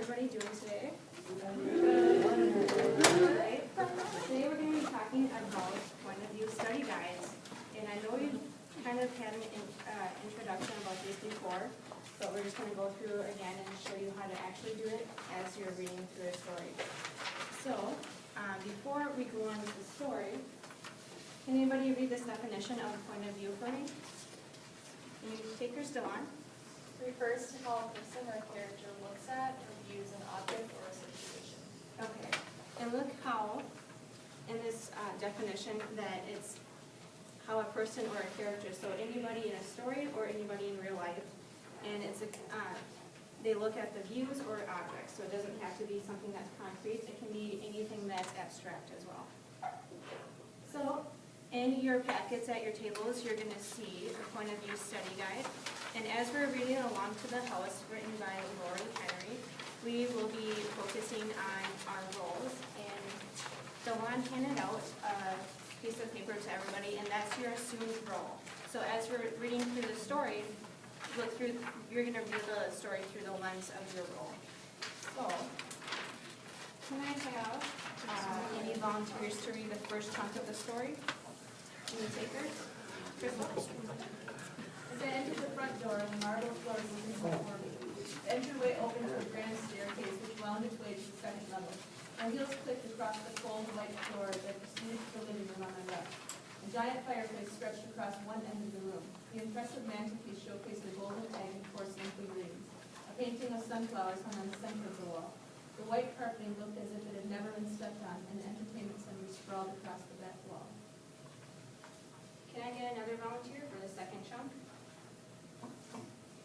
everybody doing today? Good. Today we're going to be talking about point of view study guides. And I know you've kind of had an introduction about this before, but we're just going to go through again and show you how to actually do it as you're reading through a story. So, before we go on with the story, can anybody read this definition of point of view for me? Can you take your still on? Refers to how a person or character looks at or views an object or a situation. Okay, and look how, in this definition, that it's how a person or a character, so anybody in a story or anybody in real life, and it's they look at the views or objects, so it doesn't have to be something that's concrete, it can be anything that's abstract as well. So, in your packets at your tables, you're going to see a point of view study guide. And as we're reading along to the house, written by Lori Henry, we will be focusing on our roles. And Dawn handed out a piece of paper to everybody, and that's your assumed role. So as we're reading through the story, you're going to read the story through the lens of your role. So, can I have any volunteers to read the first chunk of the story? Any takers? Crystal? As I entered the front door, the marble floor was open before me. The entryway opened to a grand staircase which wound its way to the second level. My heels clicked across the cold white floor that proceeded to the living room on my left. A giant fireplace stretched across one end of the room. The impressive mantelpiece showcased a golden egg and porcelain figurines. A painting of sunflowers hung on the center of the wall. The white carpeting looked as if it had never been stepped on, and the entertainment center sprawled across the back wall. Can I get another volunteer for the second chunk?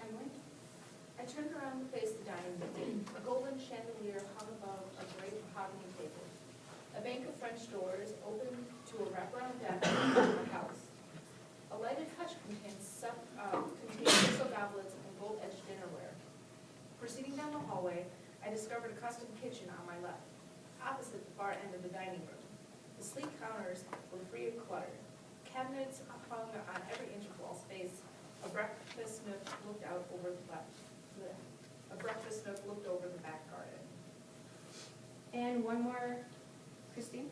Emily? I turned around to face the dining room. A golden chandelier hung above a great mahogany table. A bank of French doors opened to a wraparound deck in the house. A lighted hutch contained crystal goblets and gold-edged dinnerware. Proceeding down the hallway, I discovered a custom kitchen on my left, opposite the far end of the dining room. The sleek counters were free of clutter. Cabinets hung on every inch of wall space. A breakfast nook looked over the back garden. And one more, Christine?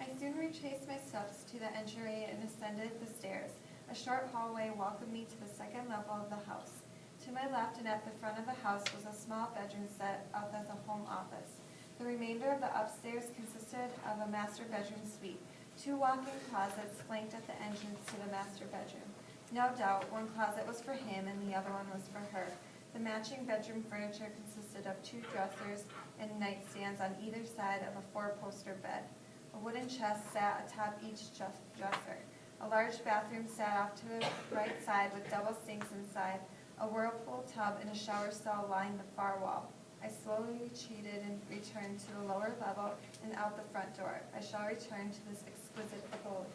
I soon retraced my steps to the entry and ascended the stairs. A short hallway welcomed me to the second level of the house. To my left and at the front of the house was a small bedroom set up as a home office. The remainder of the upstairs consisted of a master bedroom suite. 2 walk-in closets flanked at the entrance to the master bedroom. No doubt, one closet was for him and the other one was for her. The matching bedroom furniture consisted of 2 dressers and nightstands on either side of a 4-poster bed. A wooden chest sat atop each dresser. A large bathroom sat off to the right side with double sinks inside. A whirlpool tub and a shower stall lined the far wall. I slowly retreated and returned to the lower level and out the front door. I shall return to this exquisite abode.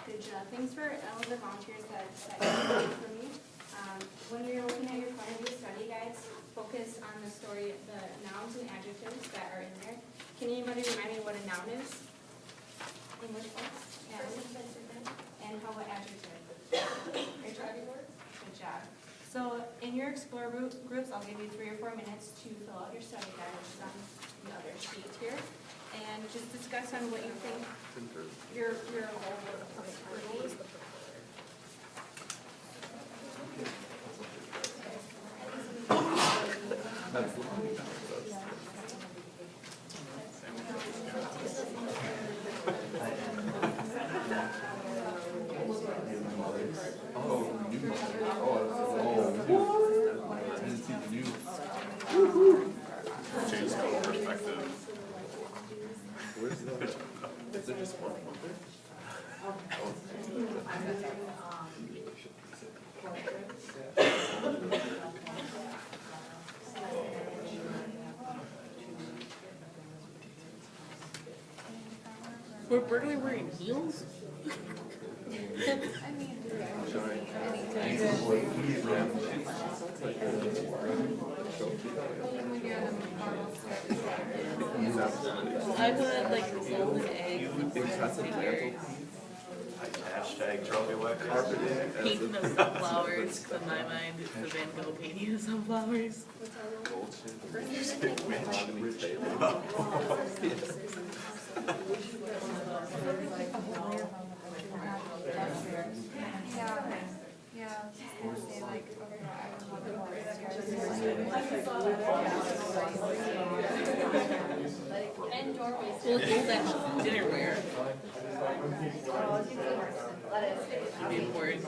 Good job. Thanks for all the volunteers that you did for me. When you're looking at your point of view study guides, focus on the story, the nouns and adjectives that are in there. Can anybody remind me what a noun is? English class? And how what adjective? Great job. Good job. So in your Explore groups, I'll give you 3 or 4 minutes to fill out your study guide, which is on the other sheet here, and just discuss on what you think your role would be. Change the perspective. Is there just one there? Were Berkeley wearing heels? I mean, I want like a golden egg figure. Hashtag trophy wet carpet. Painting of sunflowers, 'cause in my mind it's the Van Gogh painting of sunflowers. Yeah, I was just gonna say like, okay, I would love to walk And doorways. We'll hold that dinnerware. You'd be worried.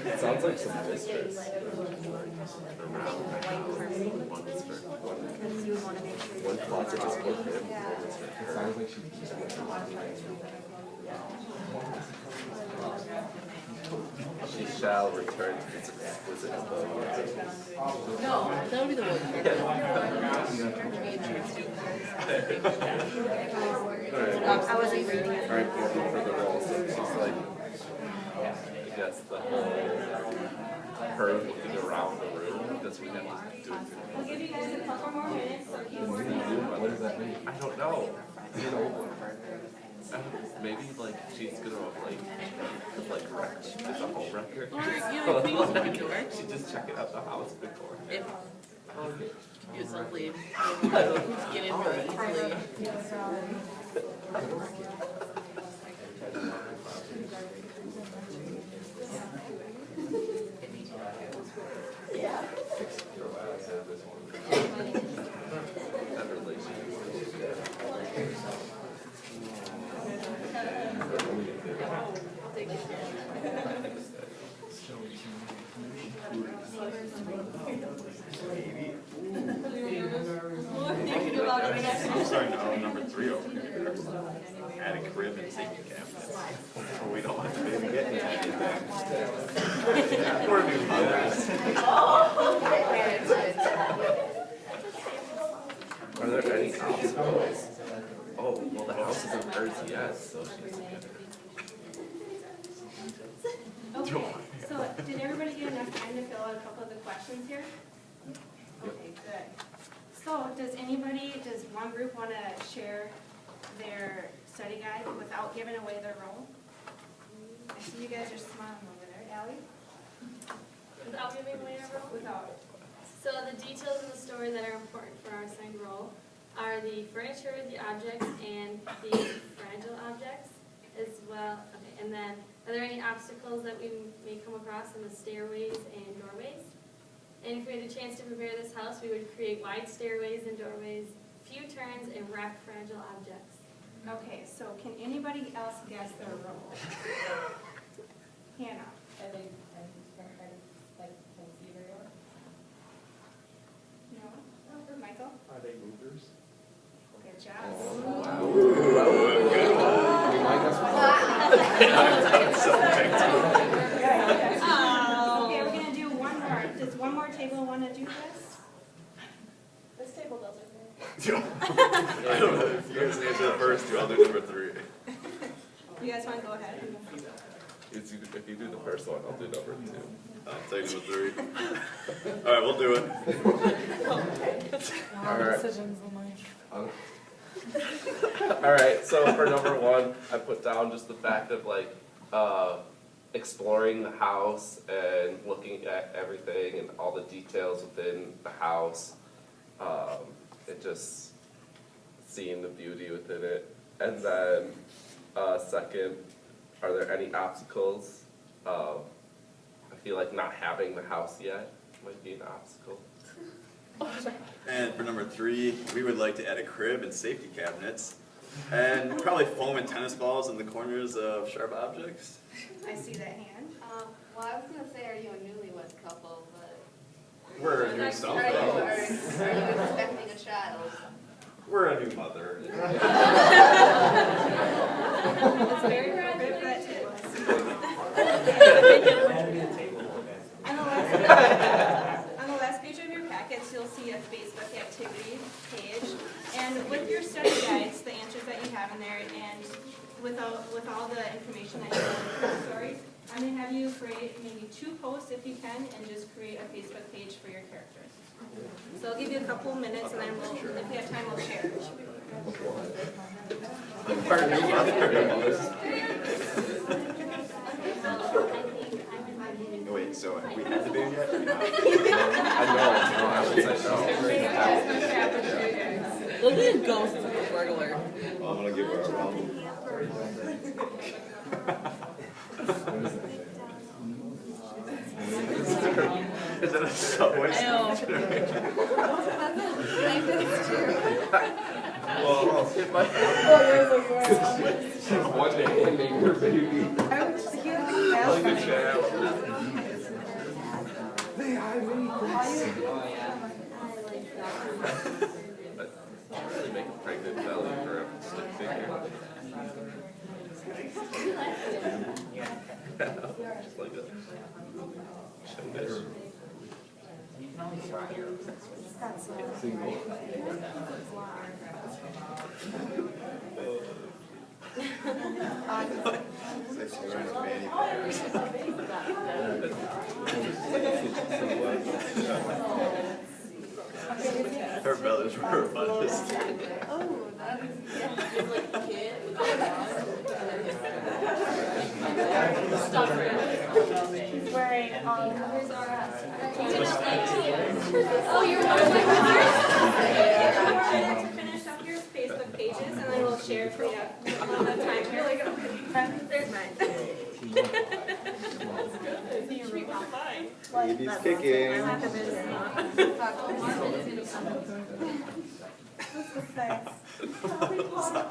It sounds like some mistress. One closet is for him. Sounds like she shall return to its exquisite abode. That would be the one. I wasn't reading it. Alright, for the role, so she's like, I guess the whole, her looking around the room, because we have to do it. We'll give you guys a couple more minutes, so keep What does that mean? I don't know. You know, maybe like she's gonna like wreck the whole record. Or, you know, we can open the door. She just check it out the house before. If you just leave, get in really easily. That relationship. I'm starting to own number 3 over here. Add a crib and safety cabinets. We don't want to be getting anything. We're new mothers. Are there any obstacles? Oh, well, the house isn't hers yet, so she's good. Okay, so did everybody get enough time to fill out a couple of the questions here? Okay, good. So does one group want to share their study guide without giving away their role? I see you guys are smiling over there. Allie? Without giving away our role? Without. So the details in the story that are important for our assigned role are the furniture, the objects, and the fragile objects as well. Okay, and then are there any obstacles that we may come across in the stairways and doorways? And if we had a chance to prepare this house, we would create wide stairways and doorways, few turns, and wrap fragile objects. Okay, so can anybody else guess their role? Hannah? No? Michael? Are they movers? Good job. Okay, we're gonna do one more. Does one more table want to do this? This table doesn't. I don't know. If you guys answer the first 2, I'll do number 3. You guys want to go ahead? If you do the first one, I'll do number 2. I'll take number 3. All right, we'll do it. All right, so for number 1, I put down just the fact of like exploring the house and looking at everything and all the details within the house, and just seeing the beauty within it. And then second, are there any obstacles? I feel like not having the house yet might be an obstacle. And for number 3, we would like to add a crib and safety cabinets, and probably foam and tennis balls in the corners of sharp objects. I see that hand. Well, I was gonna say, are you a newlywed couple, but We're a are new you something. expecting a child? We're a new mother. It's very good for that table. On the last page of your packets, you'll see a Facebook activity page. And with your study guides, the answers that you have in there, and with all the information that you have in the story, I'm going to have you create maybe 2 posts if you can, and just create a Facebook page for your characters. So I'll give you a couple minutes, and then if we have time, we'll share. Alert, alert. I'm gonna give her a round. Is that a subway? I know. Well, if my she's one day handing her baby like a child. Really make a pregnant belly for a stick figure. Just like a show dish. Single. Say she's wearing a fanny pack. Her belly's robust. Oh, that is, Wearing, where's our, Oh, you're welcome. To finish up your Facebook pages, and then we'll share for you one at a time. You're like, there's mine. Baby's kicking.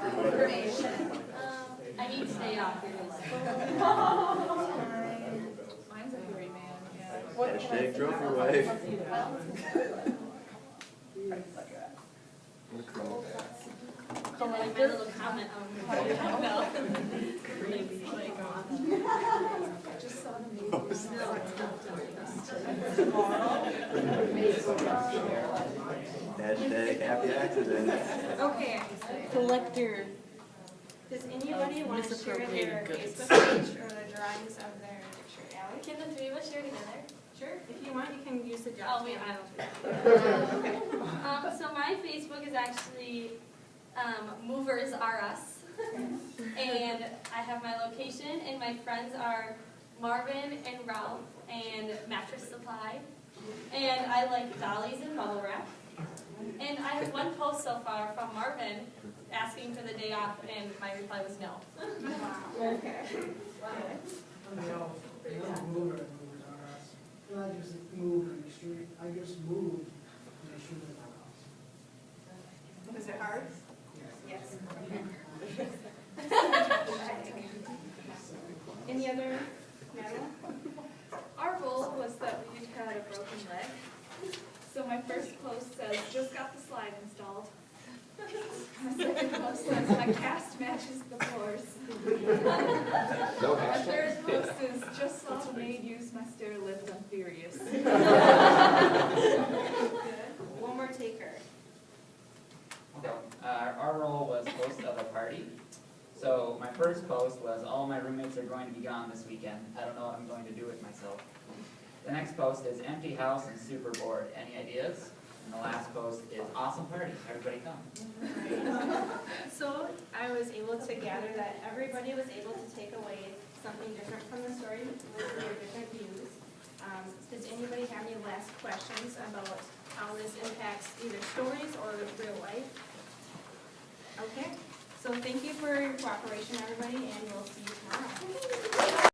information. I need to stay off your list. Mine's a hairy man, yeah. Hashtag trophy wife. And then my little comment on Hashtag happy accident. Okay, Collector. does anybody want to share their Misappropriated goods. Facebook page or the drawings of their picture? Allie? Can the three of us share together? Sure, if you want, you can use the job. Oh, wait, I don't. So my Facebook is actually Movers Are Us. And I have my location, and my friends are Marvin and Ralph and Mattress Supply. And I like dollies and bubble wrap. And I have one post so far from Marvin asking for the day off, and my reply was no. Okay. Movers are us. And I just moved in the street, I just moved in the street of my house. Was it hard? Yes. Any other, Madeline? Our goal was that we had a broken leg. So my first post says, just got the slide installed. My second post says, my cast matches the floors. No My hashtag. third post is, just saw the maid use my stair lift, I'm furious. One more taker. Okay, our role was host of a party. So my first post was, all my roommates are going to be gone this weekend. I don't know what I'm going to do with myself. The next post is empty house and super bored. Any ideas? And the last post is awesome party. Everybody come. So I was able to gather that everybody was able to take away something different from the story with their different views. Does anybody have any last questions about how this impacts either stories or real life? Okay, so thank you for your cooperation, everybody, and we'll see you tomorrow.